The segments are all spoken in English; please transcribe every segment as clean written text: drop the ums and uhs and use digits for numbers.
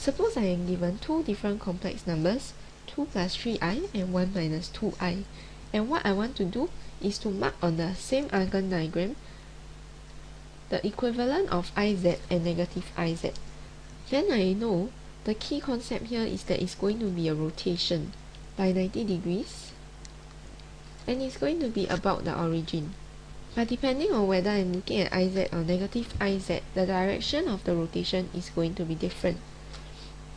Suppose I am given two different complex numbers, 2 plus 3i and 1 minus 2i. And what I want to do is to mark on the same Argand diagram the equivalent of iz and negative iz. Then I know the key concept here is that it's going to be a rotation by 90 degrees and it's going to be about the origin. But depending on whether I'm looking at iz or negative iz, the direction of the rotation is going to be different.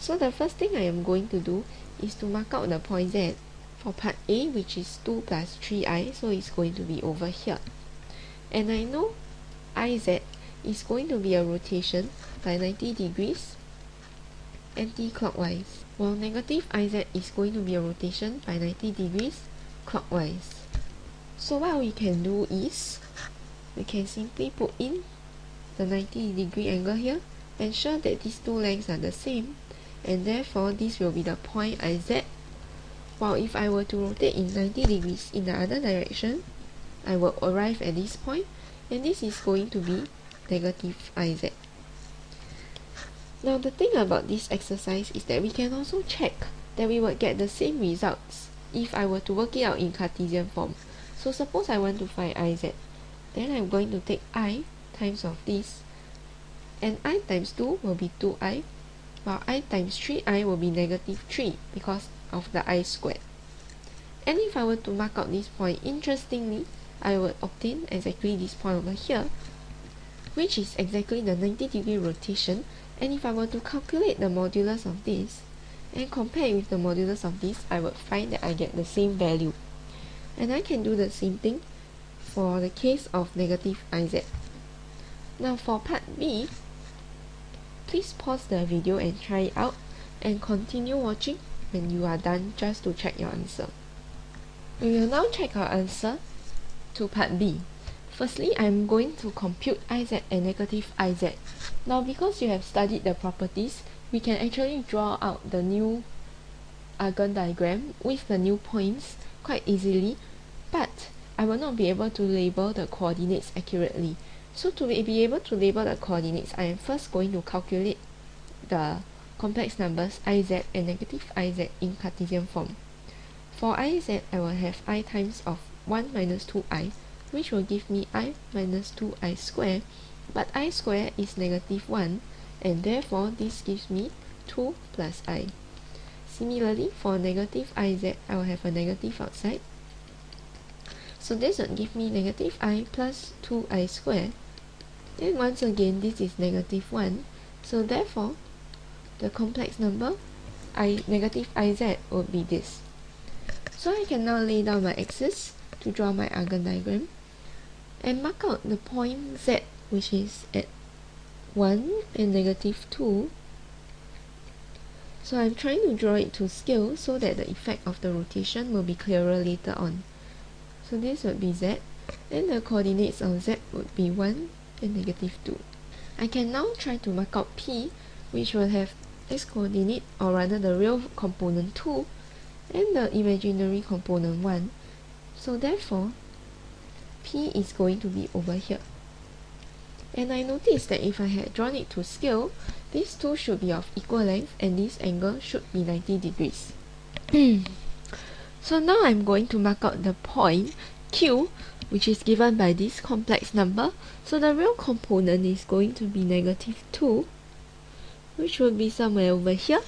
So the first thing I am going to do is to mark out the point z for part A, which is 2 plus 3i, so it's going to be over here. And I know iz is going to be a rotation by 90 degrees anti-clockwise, while negative iz is going to be a rotation by 90 degrees clockwise. So what we can do is, we can simply put in the 90 degree angle here, ensure that these two lengths are the same, and therefore this will be the point iz, while if I were to rotate in 90 degrees in the other direction, I will arrive at this point, and this is going to be negative iz. Now the thing about this exercise is that we can also check that we would get the same results if I were to work it out in Cartesian form. So suppose I want to find iz, then I'm going to take I times of this, and I times 2 will be 2i, while I times 3i will be negative 3 because of the I squared. And if I were to mark out this point, interestingly, I would obtain exactly this point over here, which is exactly the 90 degree rotation. And if I were to calculate the modulus of this and compare it with the modulus of this, I would find that I get the same value. And I can do the same thing for the case of negative iz. Now for part B, please pause the video and try it out, and continue watching when you are done just to check your answer. We will now check our answer to part B. Firstly, I'm going to compute iz and negative iz. Now because you have studied the properties, we can actually draw out the new Argand diagram with the new points quite easily, but I will not be able to label the coordinates accurately. So to be able to label the coordinates, I am first going to calculate the complex numbers iz and negative iz in Cartesian form. For iz, I will have I times of 1 minus 2i, which will give me I minus 2i squared, but I squared is negative 1, and therefore this gives me 2 plus I. Similarly, for negative iz, I will have a negative outside, so this would give me negative I plus 2i squared, and once again this is negative 1, so therefore the complex number negative iz would be this. So I can now lay down my axis to draw my Argand diagram and mark out the point z, which is at 1 and negative 2. So I'm trying to draw it to scale so that the effect of the rotation will be clearer later on. So this would be z, and the coordinates of z would be 1 and negative 2. I can now try to mark out p, which will have x coordinate, or rather the real component 2, and the imaginary component 1. So therefore, p is going to be over here. And I noticed that if I had drawn it to scale, these two should be of equal length and this angle should be 90 degrees. So now I'm going to mark out the point q, which is given by this complex number. So the real component is going to be negative 2, which will be somewhere over here,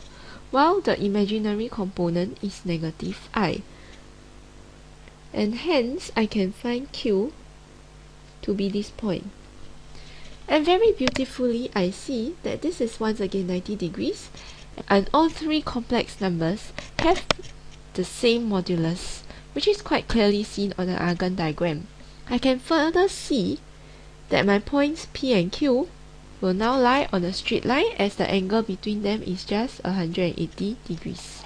while the imaginary component is negative I. And hence I can find q to be this point. And very beautifully I see that this is once again 90 degrees, and all three complex numbers have the same modulus, which is quite clearly seen on the Argand diagram. I can further see that my points p and q will now lie on a straight line, as the angle between them is just 180 degrees.